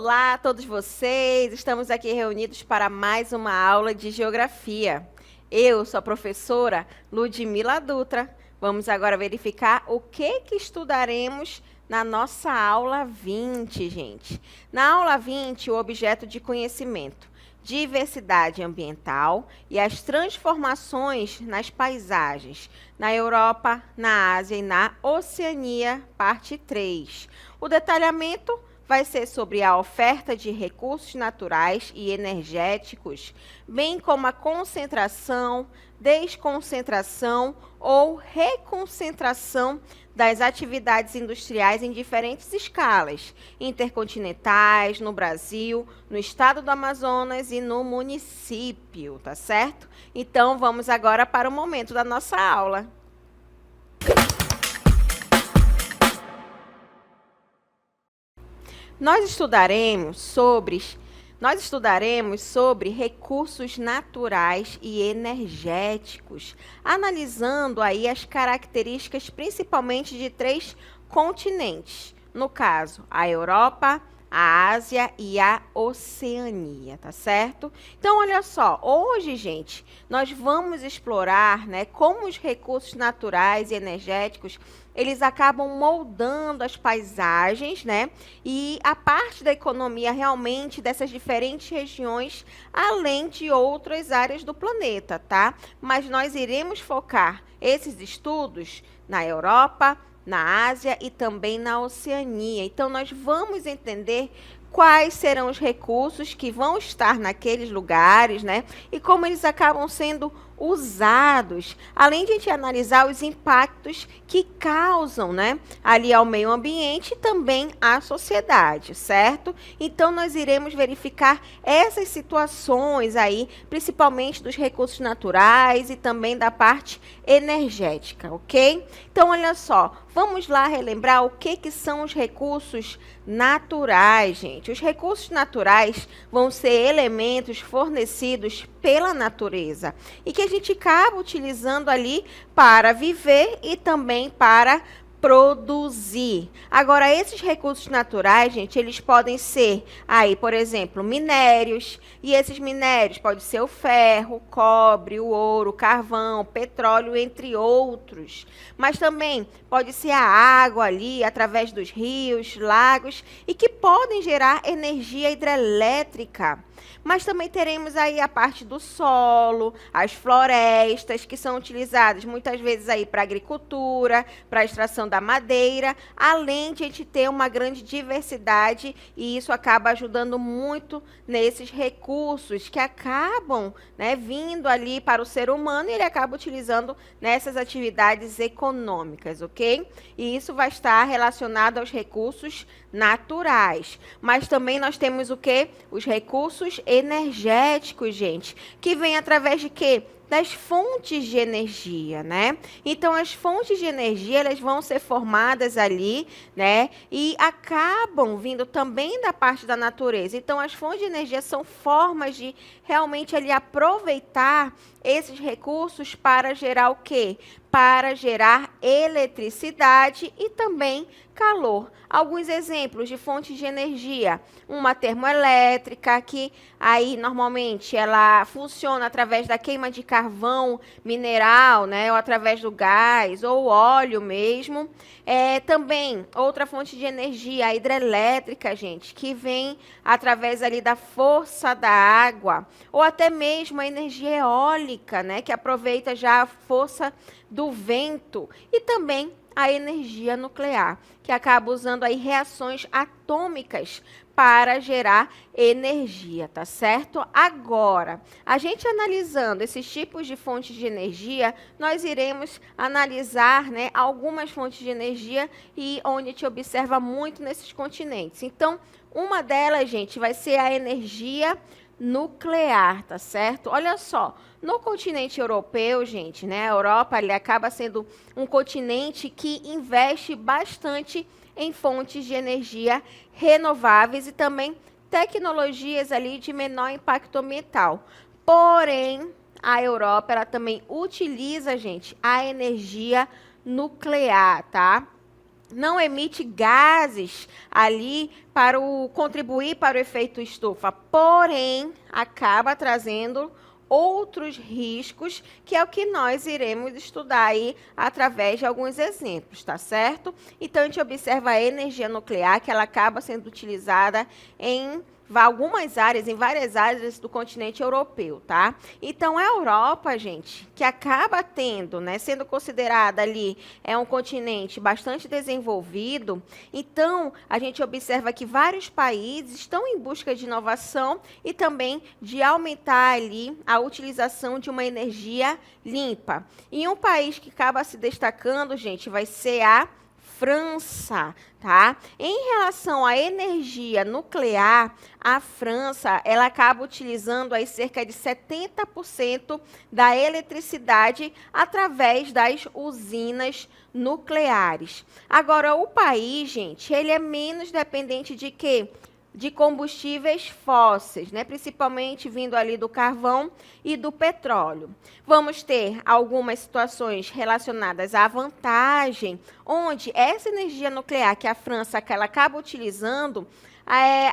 Olá a todos vocês, estamos aqui reunidos para mais uma aula de Geografia. Eu sou a professora Ludmila Dutra. Vamos agora verificar o que estudaremos na nossa aula 20, gente. Na aula 20, o objeto de conhecimento, diversidade ambiental e as transformações nas paisagens, na Europa, na Ásia e na Oceania, parte 3. O detalhamento vai ser sobre a oferta de recursos naturais e energéticos, bem como a concentração, desconcentração ou reconcentração das atividades industriais em diferentes escalas, intercontinentais, no Brasil, no estado do Amazonas e no município, tá certo? Então, vamos agora para o momento da nossa aula. Nós estudaremos sobre recursos naturais e energéticos, analisando aí as características principalmente de 3 continentes. No caso, a Europa, a Ásia e a Oceania, tá certo? Então, olha só, hoje, gente, nós vamos explorar, né, como os recursos naturais e energéticos eles acabam moldando as paisagens, né? E a parte da economia realmente dessas diferentes regiões, além de outras áreas do planeta, tá? Mas nós iremos focar esses estudos na Europa, na Ásia e também na Oceania. Então, nós vamos entender quais serão os recursos que vão estar naqueles lugares, né? E como eles acabam sendo usados, além de a gente analisar os impactos que causam, né, ali ao meio ambiente e também à sociedade, certo? Então, nós iremos verificar essas situações aí, principalmente dos recursos naturais e também da parte energética, ok? Então, olha só, vamos lá relembrar o que são os recursos naturais, gente. Os recursos naturais vão ser elementos fornecidos pela natureza e que a gente acaba utilizando ali para viver e também para produzir. Agora, esses recursos naturais, gente, eles podem ser aí, por exemplo, minérios, e esses minérios podem ser o ferro, o cobre, o ouro, o carvão, o petróleo, entre outros. Mas também pode ser a água ali, através dos rios, lagos, e que podem gerar energia hidrelétrica. Mas também teremos aí a parte do solo, as florestas, que são utilizadas muitas vezes aí para agricultura, para a extração da madeira, além de a gente ter uma grande diversidade, e isso acaba ajudando muito nesses recursos que acabam, né, vindo ali para o ser humano e ele acaba utilizando nessas atividades econômicas, ok? E isso vai estar relacionado aos recursos naturais. Mas também nós temos o quê? Os recursos energéticos, gente, que vem através de quê? Das fontes de energia, né? Então, as fontes de energia, elas vão ser formadas ali, né? E acabam vindo também da parte da natureza. Então, as fontes de energia são formas de realmente ali aproveitar esses recursos para gerar o quê? Para gerar eletricidade e também calor. Alguns exemplos de fontes de energia: uma termoelétrica, que aí normalmente ela funciona através da queima de carvão mineral, né, ou através do gás ou óleo mesmo. Também outra fonte de energia, a hidrelétrica, gente, que vem através ali da força da água, ou até mesmo a energia eólica, né, que aproveita já a força do vento, e também a energia nuclear, que acaba usando aí reações atômicas para gerar energia, tá certo? Agora, a gente analisando esses tipos de fontes de energia, nós iremos analisar, né, algumas fontes de energia e onde a gente observa muito nesses continentes. Então, uma delas, gente, vai ser a energia nuclear, tá certo? Olha só, no continente europeu, gente, né, a Europa ele acaba sendo um continente que investe bastante em fontes de energia renováveis e também tecnologias ali de menor impacto ambiental. Porém, a Europa ela também utiliza, gente, a energia nuclear, tá? não emite gases ali para contribuir para o efeito estufa, porém acaba trazendo outros riscos, que é o que nós iremos estudar aí através de alguns exemplos, tá certo? Então a gente observa a energia nuclear, que ela acaba sendo utilizada em algumas áreas, em várias áreas do continente europeu, tá? Então, a Europa, gente, que acaba tendo, né, sendo considerada ali, é um continente bastante desenvolvido, então, a gente observa que vários países estão em busca de inovação e também de aumentar ali a utilização de uma energia limpa. E um país que acaba se destacando, gente, vai ser a França, tá? Em relação à energia nuclear, a França, ela acaba utilizando aí cerca de 70% da eletricidade através das usinas nucleares. Agora, o país, gente, ele é menos dependente de quê? De combustíveis fósseis, né? Principalmente vindo ali do carvão e do petróleo. Vamos ter algumas situações relacionadas à vantagem, onde essa energia nuclear que a França ela acaba utilizando,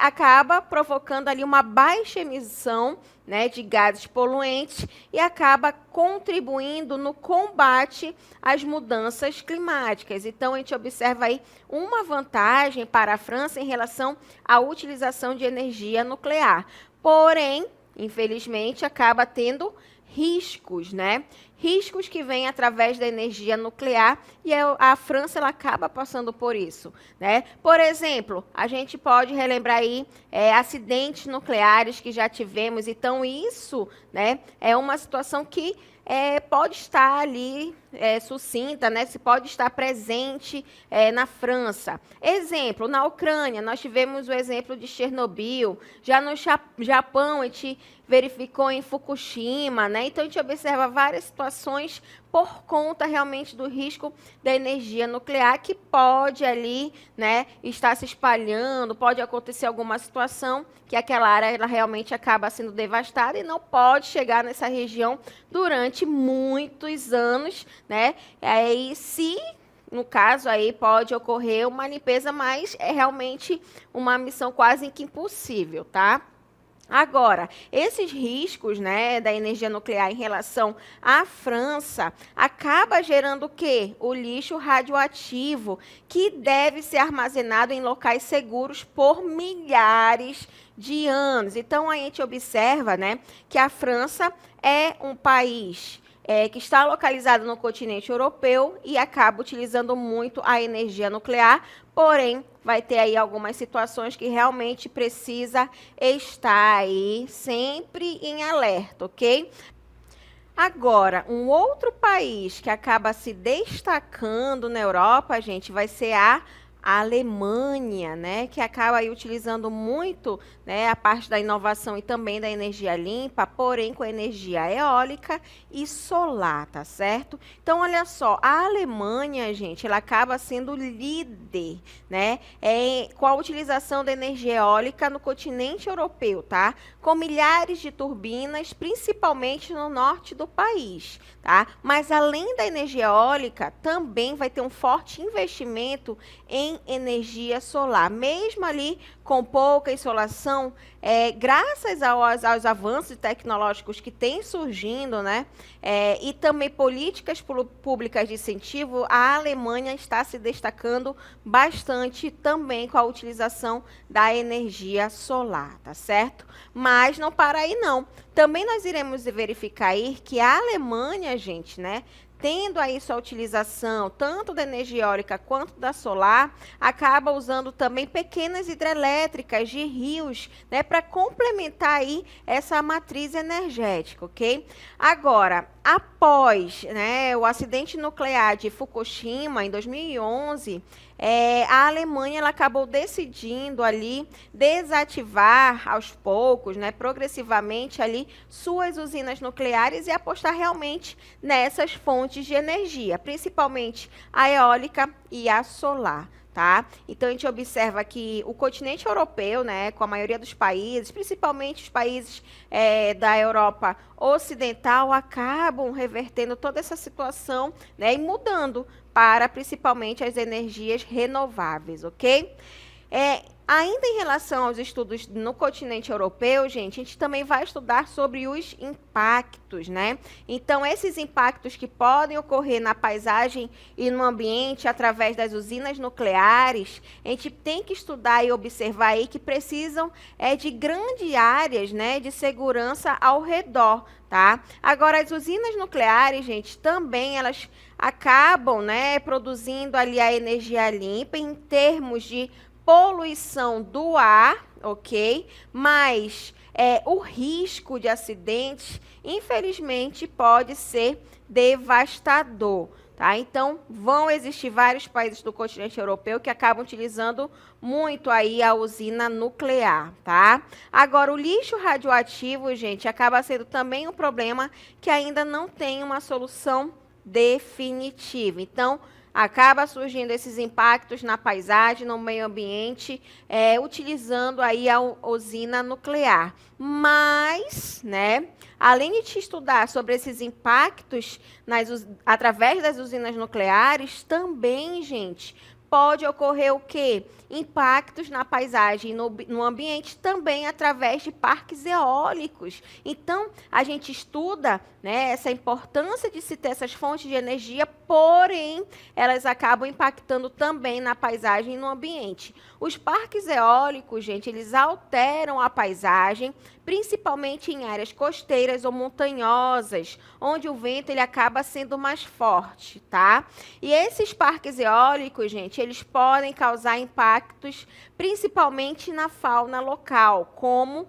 acaba provocando ali uma baixa emissão, né, de gases poluentes e acaba contribuindo no combate às mudanças climáticas. Então, a gente observa aí uma vantagem para a França em relação à utilização de energia nuclear. Porém, infelizmente, acaba tendo riscos, né? Riscos que vêm através da energia nuclear e a França ela acaba passando por isso, né? Por exemplo, a gente pode relembrar aí acidentes nucleares que já tivemos, então isso, né, é uma situação que pode estar ali sucinta, né? Se pode estar presente na França. Exemplo, na Ucrânia, nós tivemos o exemplo de Chernobyl, já no Japão, a gente verificou em Fukushima, né? Então, a gente observa várias situações por conta realmente do risco da energia nuclear que pode ali, né, estar se espalhando, pode acontecer alguma situação que aquela área ela realmente acaba sendo devastada e não pode chegar nessa região durante muitos anos, né? Aí, se no caso, aí pode ocorrer uma limpeza, mas é realmente uma missão quase que impossível, tá? Agora, esses riscos, né, da energia nuclear em relação à França acaba gerando o quê? O lixo radioativo, que deve ser armazenado em locais seguros por milhares de anos. Então, a gente observa, né, que a França é um país que está localizado no continente europeu e acaba utilizando muito a energia nuclear, porém, vai ter aí algumas situações que realmente precisa estar aí sempre em alerta, ok? Agora, um outro país que acaba se destacando na Europa, gente, vai ser a Alemanha, né, que acaba aí utilizando muito, né, a parte da inovação e também da energia limpa, porém com energia eólica e solar, tá certo? Então, olha só, a Alemanha, gente, ela acaba sendo líder, né, com a utilização da energia eólica no continente europeu, tá? Com milhares de turbinas, principalmente no norte do país, tá? Mas além da energia eólica, também vai ter um forte investimento em energia solar, mesmo ali com pouca insolação, graças aos avanços tecnológicos que têm surgindo, né, e também políticas públicas de incentivo, a Alemanha está se destacando bastante também com a utilização da energia solar, tá certo? Mas não para aí não. Também nós iremos verificar aí que a Alemanha, gente, né, tendo aí sua utilização tanto da energia eólica quanto da solar, acaba usando também pequenas hidrelétricas de rios, né, para complementar aí essa matriz energética, ok? Agora, após, né, o acidente nuclear de Fukushima em 2011, a Alemanha ela acabou decidindo ali desativar aos poucos, né, progressivamente ali suas usinas nucleares e apostar realmente nessas fontes de energia, principalmente a eólica e a solar. Tá? Então, a gente observa que o continente europeu, né, com a maioria dos países, principalmente os países da Europa Ocidental, acabam revertendo toda essa situação, né, e mudando para principalmente as energias renováveis, ok? Ainda em relação aos estudos no continente europeu, gente, a gente também vai estudar sobre os impactos, né? Então, esses impactos que podem ocorrer na paisagem e no ambiente através das usinas nucleares, a gente tem que estudar e observar aí que precisam de grandes áreas, né, de segurança ao redor, tá? Agora, as usinas nucleares, gente, também elas acabam, né, produzindo ali a energia limpa em termos de poluição do ar, ok? Mas o risco de acidentes, infelizmente, pode ser devastador, tá? Então, vão existir vários países do continente europeu que acabam utilizando muito aí a usina nuclear, tá? Agora, o lixo radioativo, gente, acaba sendo também um problema que ainda não tem uma solução definitiva. Então, acaba surgindo esses impactos na paisagem, no meio ambiente, utilizando aí a usina nuclear. Mas, né, além de te estudar sobre esses impactos através das usinas nucleares, também, gente, pode ocorrer o quê? Impactos na paisagem e no ambiente também através de parques eólicos. Então, a gente estuda, né, essa importância de se ter essas fontes de energia, porém, elas acabam impactando também na paisagem e no ambiente. Os parques eólicos, gente, eles alteram a paisagem, principalmente em áreas costeiras ou montanhosas, onde o vento ele acaba sendo mais forte, tá? E esses parques eólicos, gente, eles podem causar impactos principalmente na fauna local, como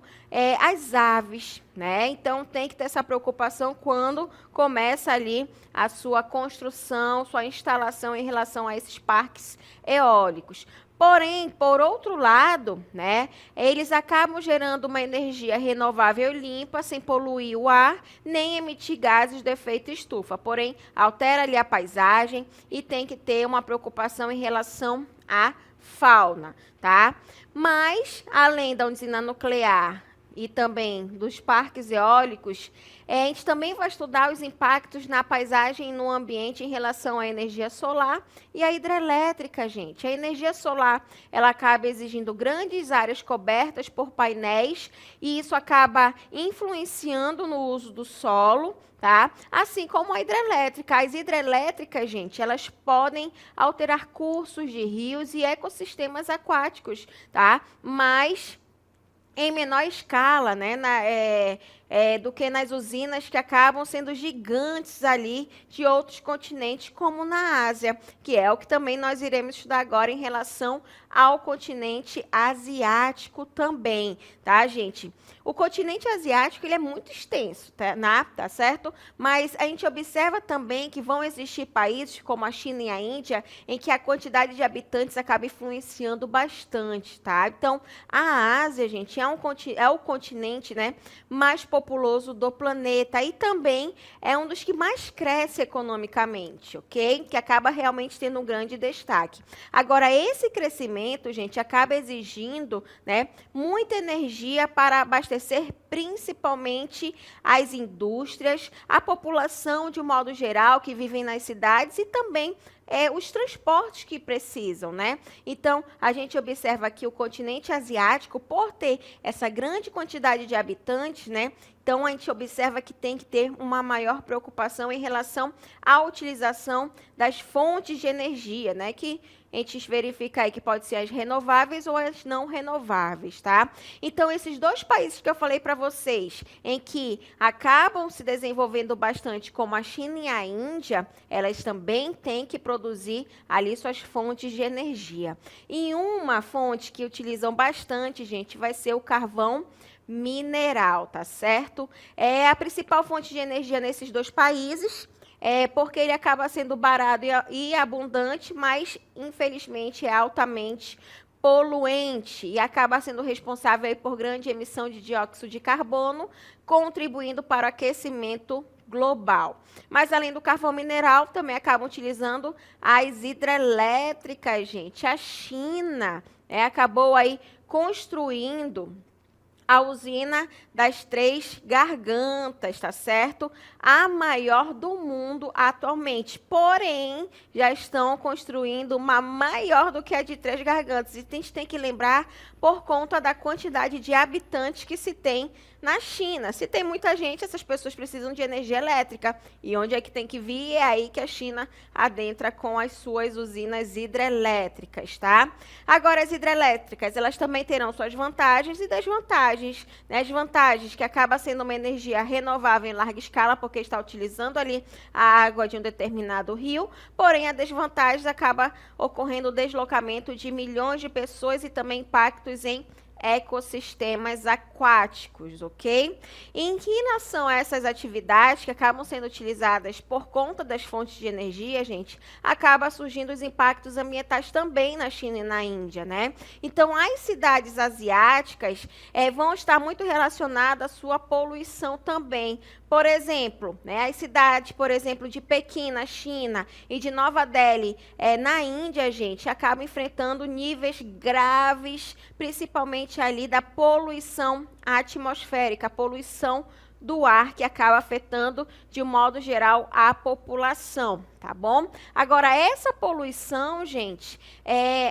as aves, né? Então tem que ter essa preocupação quando começa ali a sua construção, sua instalação em relação a esses parques eólicos. Porém, por outro lado, né, eles acabam gerando uma energia renovável e limpa, sem poluir o ar, nem emitir gases de efeito estufa. Porém, altera ali a paisagem e tem que ter uma preocupação em relação à fauna, tá? Mas, além da usina nuclear e também dos parques eólicos, a gente também vai estudar os impactos na paisagem e no ambiente em relação à energia solar e à hidrelétrica, gente. A energia solar, ela acaba exigindo grandes áreas cobertas por painéis e isso acaba influenciando no uso do solo, tá? Assim como a hidrelétrica. As hidrelétricas, gente, elas podem alterar cursos de rios e ecossistemas aquáticos, tá? Mas em menor escala, né, do que nas usinas que acabam sendo gigantes ali de outros continentes, como na Ásia, que é o que também nós iremos estudar agora em relação ao continente asiático também, tá, gente? O continente asiático ele é muito extenso, tá certo? Mas a gente observa também que vão existir países como a China e a Índia, em que a quantidade de habitantes acaba influenciando bastante, tá? Então, a Ásia, gente, é o continente, né, mais populoso do planeta e também é um dos que mais cresce economicamente, ok? Que acaba realmente tendo um grande destaque. Agora, esse crescimento, gente, acaba exigindo, né, muita energia para abastecer principalmente as indústrias, a população de um modo geral que vivem nas cidades e também os transportes que precisam, né? Então, a gente observa aqui o continente asiático, por ter essa grande quantidade de habitantes, né? Então, a gente observa que tem que ter uma maior preocupação em relação à utilização das fontes de energia, né? Que a gente verifica aí que pode ser as renováveis ou as não renováveis, tá? Então, esses dois países que eu falei para vocês, em que acabam se desenvolvendo bastante, como a China e a Índia, elas também têm que produzir ali suas fontes de energia. E uma fonte que utilizam bastante, gente, vai ser o carvão mineral, tá certo? É a principal fonte de energia nesses dois países, porque ele acaba sendo barato e abundante, mas infelizmente é altamente poluente e acaba sendo responsável aí por grande emissão de dióxido de carbono, contribuindo para o aquecimento global. Mas além do carvão mineral, também acabam utilizando as hidrelétricas, gente. A China acabou aí construindo a usina das Três Gargantas, tá certo? A maior do mundo atualmente. Porém, já estão construindo uma maior do que a de Três Gargantas. E a gente tem que lembrar por conta da quantidade de habitantes que se tem na China. Se tem muita gente, essas pessoas precisam de energia elétrica. E onde é que tem que vir? É aí que a China adentra com as suas usinas hidrelétricas, tá? Agora, as hidrelétricas, elas também terão suas vantagens e desvantagens, né? As vantagens que acaba sendo uma energia renovável em larga escala, porque está utilizando ali a água de um determinado rio, porém a desvantagem acaba ocorrendo o deslocamento de milhões de pessoas e também impactos em ecossistemas aquáticos, ok? Em relação a essas atividades que acabam sendo utilizadas por conta das fontes de energia, gente, acaba surgindo os impactos ambientais também na China e na Índia, né? Então, as cidades asiáticas vão estar muito relacionadas à sua poluição também. Por exemplo, né, as cidades, por exemplo, de Pequim, na China, e de Nova Delhi, na Índia, gente, acabam enfrentando níveis graves, principalmente ali da poluição atmosférica, a poluição do ar, que acaba afetando, de um modo geral, a população, tá bom? Agora, essa poluição, gente,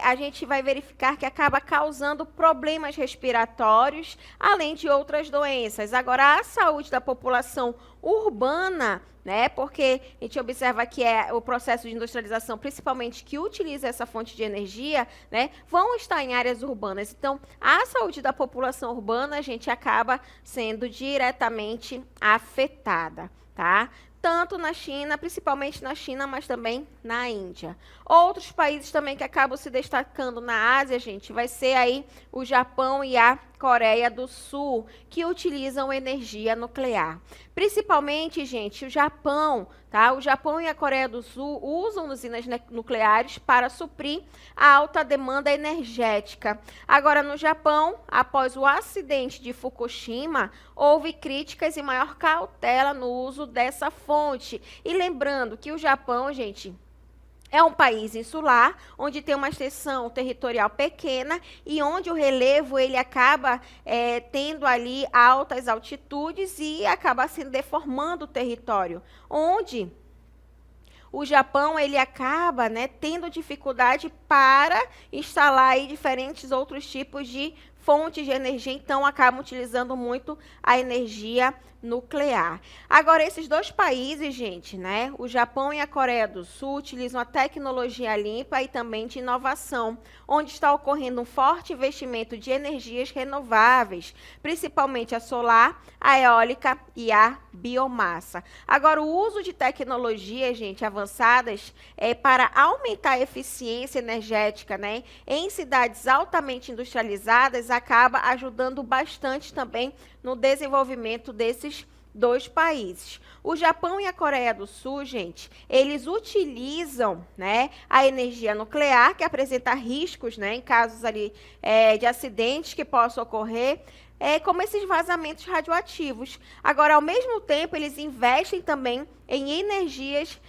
a gente vai verificar que acaba causando problemas respiratórios, além de outras doenças. Agora, a saúde da população urbana, né, porque a gente observa que é o processo de industrialização, principalmente que utiliza essa fonte de energia, né, vão estar em áreas urbanas. Então, a saúde da população urbana, a gente acaba sendo diretamente afetada, tá? Tanto na China, principalmente na China, mas também na Índia. Outros países também que acabam se destacando na Ásia, gente, vai ser aí o Japão e a Coreia do Sul, que utilizam energia nuclear. Principalmente, gente, o Japão, tá? O Japão e a Coreia do Sul usam usinas nucleares para suprir a alta demanda energética. Agora, no Japão, após o acidente de Fukushima, houve críticas e maior cautela no uso dessa fonte. E lembrando que o Japão, gente, é um país insular, onde tem uma extensão territorial pequena e onde o relevo ele acaba tendo ali altas altitudes e acaba se deformando o território, onde o Japão ele acaba, né, tendo dificuldade para instalar aí diferentes outros tipos de fontes de energia, então acabam utilizando muito a energia nuclear. Agora, esses dois países, gente, né, o Japão e a Coreia do Sul, utilizam a tecnologia limpa e também de inovação, onde está ocorrendo um forte investimento de energias renováveis, principalmente a solar, a eólica e a biomassa. Agora, o uso de tecnologias, gente, avançadas para aumentar a eficiência energética, né, em cidades altamente industrializadas, acaba ajudando bastante também no desenvolvimento desses dois países. O Japão e a Coreia do Sul, gente, eles utilizam, né, a energia nuclear, que apresenta riscos, né, em casos ali de acidentes que possam ocorrer, como esses vazamentos radioativos. Agora, ao mesmo tempo, eles investem também em energias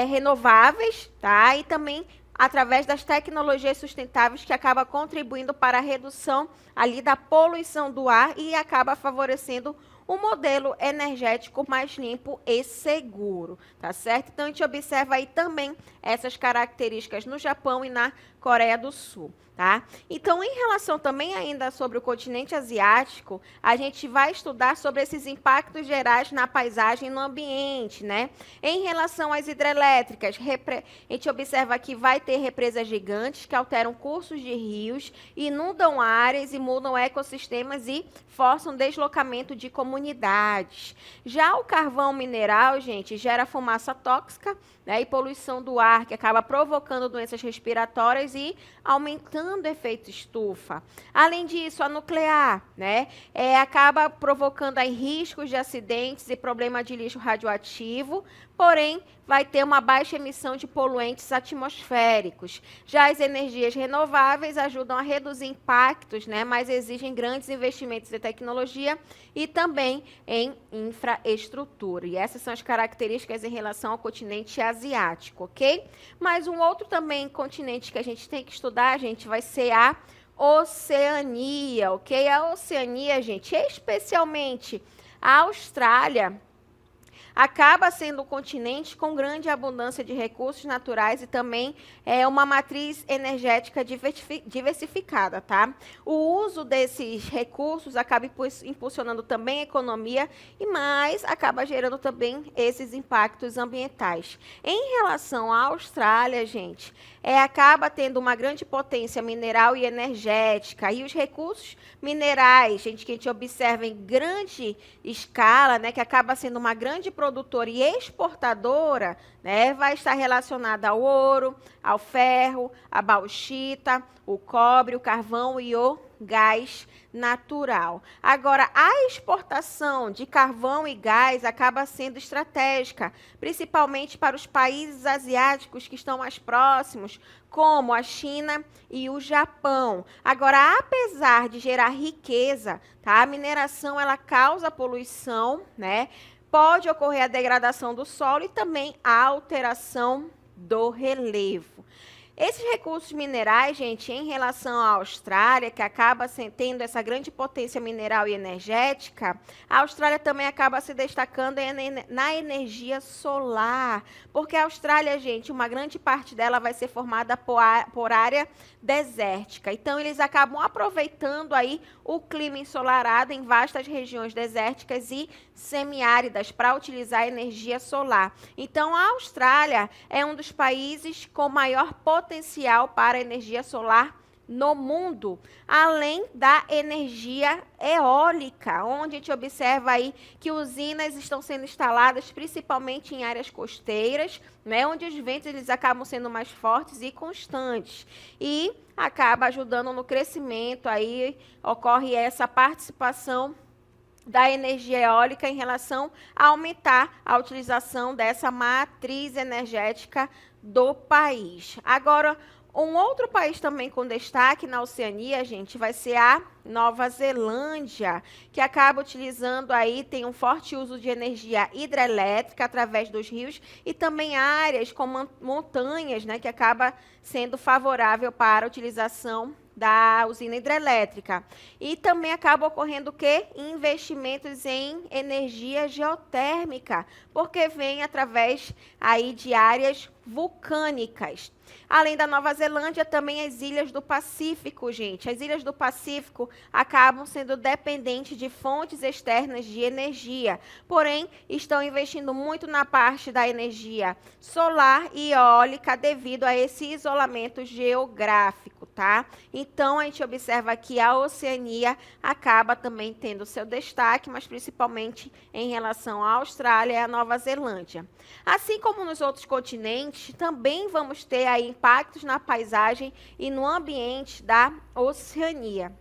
renováveis, tá? E também através das tecnologias sustentáveis que acaba contribuindo para a redução ali da poluição do ar e acaba favorecendo um modelo energético mais limpo e seguro, tá certo? Então, a gente observa aí também essas características no Japão e na Coreia do Sul, tá? Então, em relação também ainda sobre o continente asiático, a gente vai estudar sobre esses impactos gerais na paisagem e no ambiente, né? Em relação às hidrelétricas, a gente observa que vai ter represas gigantes que alteram cursos de rios, inundam áreas e mudam ecossistemas e forçam deslocamento de comunidades. Já o carvão mineral, gente, gera fumaça tóxica, né, e poluição do ar, que acaba provocando doenças respiratórias e aumentando o efeito estufa. Além disso, a nuclear, né, acaba provocando aí riscos de acidentes e problema de lixo radioativo, porém, vai ter uma baixa emissão de poluentes atmosféricos. Já as energias renováveis ajudam a reduzir impactos, né, mas exigem grandes investimentos em tecnologia e também em infraestrutura. E essas são as características em relação ao continente asiático, ok? Mas um outro também continente que a gente tem que estudar, gente, vai ser a Oceania, ok? A Oceania, gente, especialmente a Austrália, acaba sendo um continente com grande abundância de recursos naturais e também uma matriz energética diversificada, tá? O uso desses recursos acaba impulsionando também a economia e mais acaba gerando também esses impactos ambientais. Em relação à Austrália, gente, acaba tendo uma grande potência mineral e energética e os recursos minerais, gente, que a gente observa em grande escala, né, que acaba sendo uma grande produtora e exportadora, né, vai estar relacionada ao ouro, ao ferro, à bauxita, o cobre, o carvão e o gás natural. Agora, a exportação de carvão e gás acaba sendo estratégica, principalmente para os países asiáticos que estão mais próximos, como a China e o Japão. Agora, apesar de gerar riqueza, tá? A mineração ela causa poluição, né? Pode ocorrer a degradação do solo e também a alteração do relevo. Esses recursos minerais, gente, em relação à Austrália, que acaba tendo essa grande potência mineral e energética, a Austrália também acaba se destacando na energia solar, porque a Austrália, gente, uma grande parte dela vai ser formada por área desértica. Então, eles acabam aproveitando aí o clima ensolarado em vastas regiões desérticas e semiáridas para utilizar a energia solar. Então, a Austrália é um dos países com maior potencial para a energia solar no mundo, além da energia eólica, onde a gente observa aí que usinas estão sendo instaladas principalmente em áreas costeiras, né, onde os ventos eles acabam sendo mais fortes e constantes e acaba ajudando no crescimento, aí ocorre essa participação da energia eólica em relação a aumentar a utilização dessa matriz energética do país. Agora, um outro país também com destaque na Oceania, gente, vai ser a Nova Zelândia, que acaba utilizando aí, tem um forte uso de energia hidrelétrica através dos rios e também áreas com montanhas, né, que acaba sendo favorável para a utilização da usina hidrelétrica. E também acaba ocorrendo o quê? Investimentos em energia geotérmica, porque vem através aí de áreas vulcânicas. Além da Nova Zelândia, também as ilhas do Pacífico, gente. As ilhas do Pacífico acabam sendo dependentes de fontes externas de energia, porém estão investindo muito na parte da energia solar e eólica devido a esse isolamento geográfico, tá? Então, a gente observa que a Oceania acaba também tendo seu destaque, mas principalmente em relação à Austrália e à Nova Zelândia. Assim como nos outros continentes, também vamos ter aí impactos na paisagem e no ambiente da Oceania.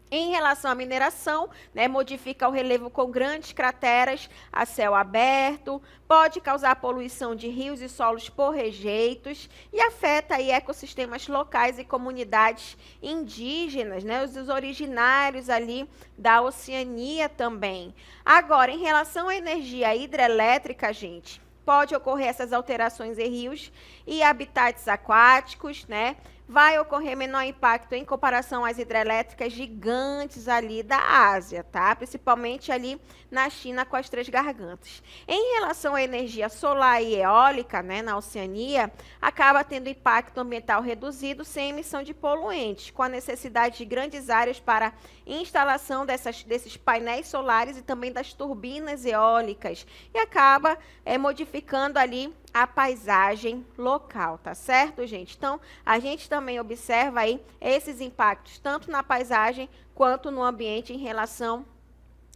Em relação à mineração, né, modifica o relevo com grandes crateras a céu aberto, pode causar poluição de rios e solos por rejeitos e afeta aí ecossistemas locais e comunidades indígenas, né, os originários ali da Oceania também. Agora, em relação à energia hidrelétrica, gente, pode ocorrer essas alterações em rios e habitats aquáticos, né? Vai ocorrer menor impacto em comparação às hidrelétricas gigantes ali da Ásia, tá? Principalmente ali na China com as Três Gargantas. Em relação à energia solar e eólica, né, na Oceania, acaba tendo impacto ambiental reduzido sem emissão de poluentes, com a necessidade de grandes áreas para instalação desses painéis solares e também das turbinas eólicas, e acaba modificando ali a paisagem local, tá certo, gente? Então, a gente também observa aí esses impactos, tanto na paisagem quanto no ambiente em relação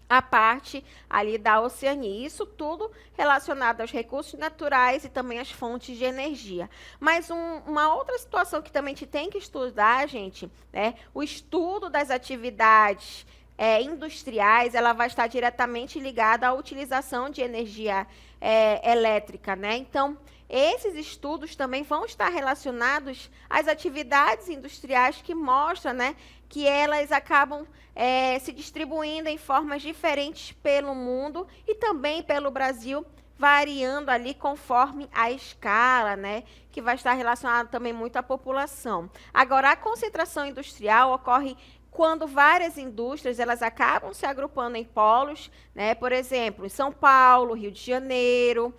à parte ali da Oceania. Isso tudo relacionado aos recursos naturais e também às fontes de energia. Mas uma outra situação que também a gente tem que estudar, gente, né? O estudo das atividades industriais, ela vai estar diretamente ligada à utilização de energia elétrica, né? Então, esses estudos também vão estar relacionados às atividades industriais que mostram, né, que elas acabam se distribuindo em formas diferentes pelo mundo e também pelo Brasil, variando ali conforme a escala, né? Que vai estar relacionado também muito à população. Agora, a concentração industrial ocorre quando várias indústrias elas acabam se agrupando em polos, né? Por exemplo, em São Paulo, Rio de Janeiro,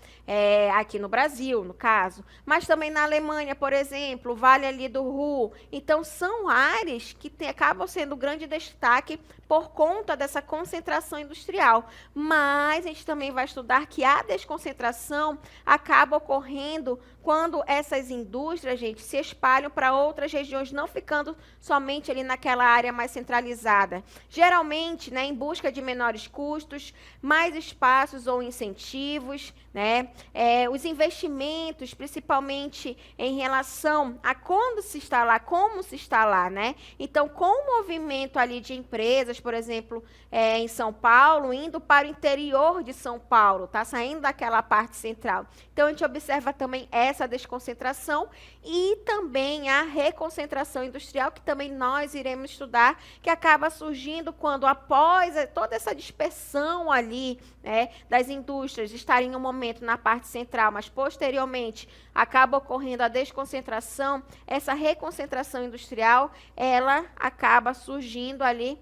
aqui no Brasil, no caso, mas também na Alemanha, por exemplo, o Vale ali do Ruhr. Então, são áreas que acabam sendo grande destaque por conta dessa concentração industrial. Mas a gente também vai estudar que a desconcentração acaba ocorrendo quando essas indústrias, gente, se espalham para outras regiões, não ficando somente ali naquela área mais centralizada. Geralmente, né, em busca de menores custos, mais espaços ou incentivos, né? Os investimentos, principalmente em relação a quando se instalar, como se instalar, né? Então, com o movimento ali de empresas, por exemplo, em São Paulo, indo para o interior de São Paulo, tá? Saindo daquela parte central. Então, a gente observa também essa desconcentração e também a reconcentração industrial, que também nós iremos estudar, que acaba surgindo quando, após toda essa dispersão ali, né, das indústrias estarem em um momento na parte central, mas posteriormente acaba ocorrendo a desconcentração, essa reconcentração industrial, ela acaba surgindo ali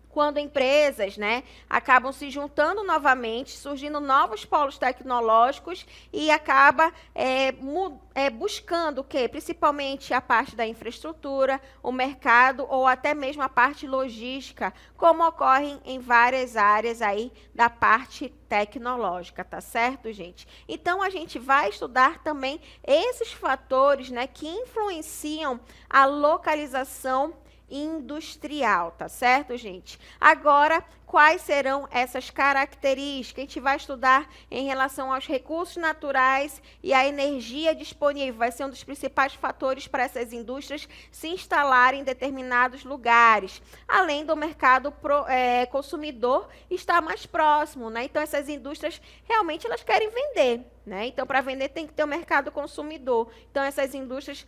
quando empresas, né, acabam se juntando novamente, surgindo novos polos tecnológicos e acaba buscando o quê? Principalmente a parte da infraestrutura, o mercado ou até mesmo a parte logística, como ocorre em várias áreas aí da parte tecnológica, tá certo, gente? Então, a gente vai estudar também esses fatores, né, que influenciam a localização industrial, tá certo, gente? Agora, quais serão essas características? A gente vai estudar em relação aos recursos naturais e à energia disponível. Vai ser um dos principais fatores para essas indústrias se instalarem em determinados lugares. Além do mercado consumidor estar mais próximo, né? Então, essas indústrias realmente elas querem vender, né? Então, para vender tem que ter o mercado consumidor. Então, essas indústrias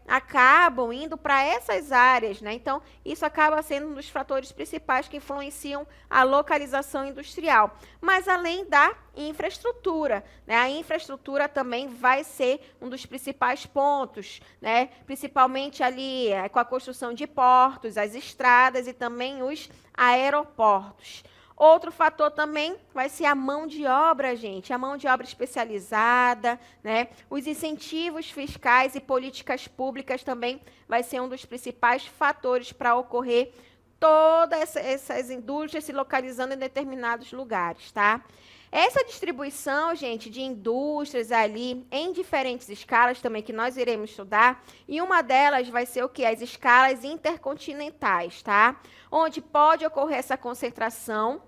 acabam indo para essas áreas, né? Então, isso acaba sendo um dos fatores principais que influenciam a localização industrial. Mas, além da infraestrutura, né? A infraestrutura também vai ser um dos principais pontos, né? Principalmente ali com a construção de portos, as estradas e também os aeroportos. Outro fator também vai ser a mão de obra, gente, a mão de obra especializada, né? Os incentivos fiscais e políticas públicas também vai ser um dos principais fatores para ocorrer todas essas indústrias se localizando em determinados lugares, tá? Essa distribuição, gente, de indústrias ali em diferentes escalas também que nós iremos estudar, e uma delas vai ser o quê? As escalas intercontinentais, tá? Onde pode ocorrer essa concentração.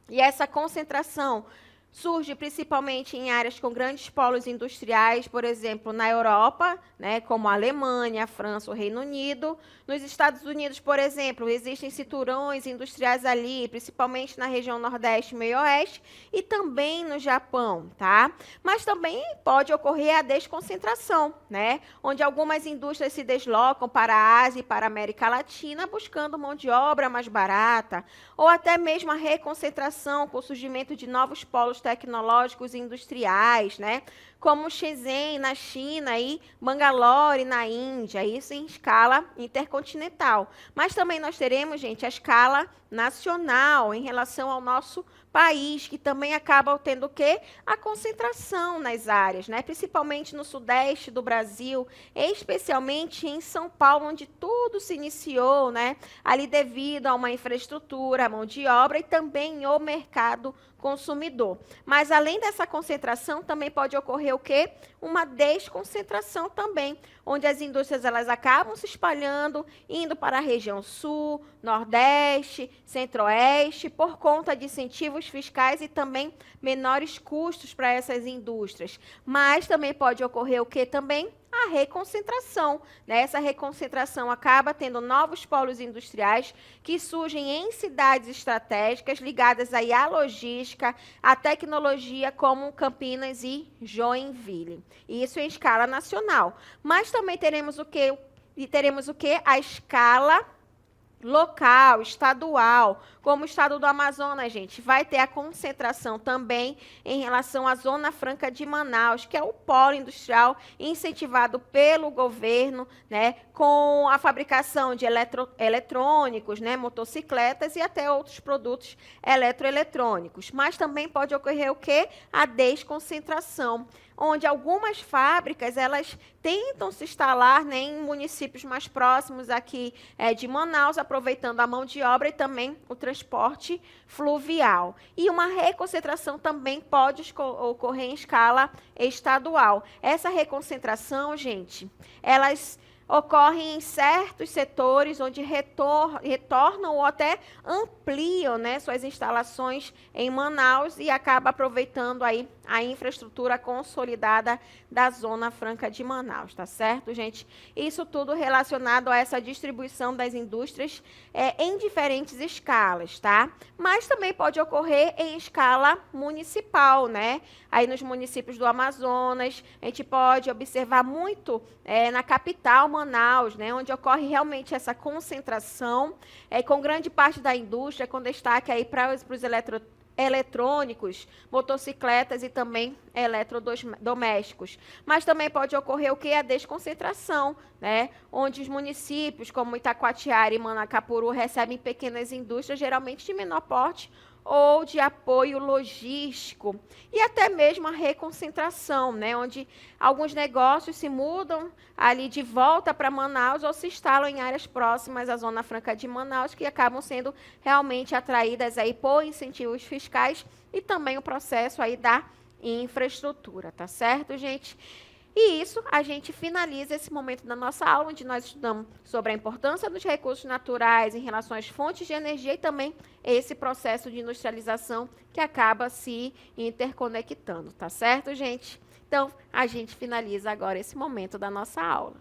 E essa concentração surge principalmente em áreas com grandes polos industriais, por exemplo, na Europa, né, como a Alemanha, a França, o Reino Unido. Nos Estados Unidos, por exemplo, existem cinturões industriais ali, principalmente na região Nordeste e Meio-Oeste, e também no Japão, tá? Mas também pode ocorrer a desconcentração, né, onde algumas indústrias se deslocam para a Ásia e para a América Latina, buscando mão de obra mais barata, ou até mesmo a reconcentração com o surgimento de novos polos tecnológicos e industriais, né? Como Shenzhen na China e Bangalore na Índia, isso em escala intercontinental. Mas também nós teremos, gente, a escala nacional em relação ao nosso país, que também acaba tendo o quê? A concentração nas áreas, né? Principalmente no sudeste do Brasil, especialmente em São Paulo, onde tudo se iniciou, né? Ali devido a uma infraestrutura, a mão de obra e também o mercado consumidor. Mas além dessa concentração, também pode ocorrer o quê? Uma desconcentração também, onde as indústrias elas acabam se espalhando, indo para a região sul, nordeste, centro-oeste, por conta de incentivos fiscais e também menores custos para essas indústrias. Mas também pode ocorrer o quê também? A reconcentração, né? Essa reconcentração acaba tendo novos polos industriais que surgem em cidades estratégicas ligadas aí à logística, à tecnologia, como Campinas e Joinville. Isso em escala nacional. Mas também teremos o quê? A escala local, estadual, como o estado do Amazonas, gente, vai ter a concentração também em relação à Zona Franca de Manaus, que é o polo industrial incentivado pelo governo, né, com a fabricação de eletrônicos, né, motocicletas e até outros produtos eletroeletrônicos. Mas também pode ocorrer o quê? A desconcentração, onde algumas fábricas, elas tentam se instalar, né, em municípios mais próximos aqui de Manaus, aproveitando a mão de obra e também o transporte fluvial. E uma reconcentração também pode ocorrer em escala estadual. Essa reconcentração, gente, elas ocorrem em certos setores onde retornam ou até ampliam, né, suas instalações em Manaus e acaba aproveitando aí a infraestrutura consolidada da Zona Franca de Manaus, tá certo, gente? Isso tudo relacionado a essa distribuição das indústrias em diferentes escalas, tá? Mas também pode ocorrer em escala municipal, né? Aí nos municípios do Amazonas, a gente pode observar muito na capital, Manaus, né? Onde ocorre realmente essa concentração, com grande parte da indústria, com destaque aí para os eletrônicos, motocicletas e também eletrodomésticos. Mas também pode ocorrer o que? A desconcentração, né? Onde os municípios como Itacoatiara e Manacapuru recebem pequenas indústrias, geralmente de menor porte, ou de apoio logístico, e até mesmo a reconcentração, né, onde alguns negócios se mudam ali de volta para Manaus ou se instalam em áreas próximas à Zona Franca de Manaus, que acabam sendo realmente atraídas aí por incentivos fiscais e também o processo aí da infraestrutura, tá certo, gente? E isso, a gente finaliza esse momento da nossa aula, onde nós estudamos sobre a importância dos recursos naturais em relação às fontes de energia e também esse processo de industrialização que acaba se interconectando, tá certo, gente? Então, a gente finaliza agora esse momento da nossa aula.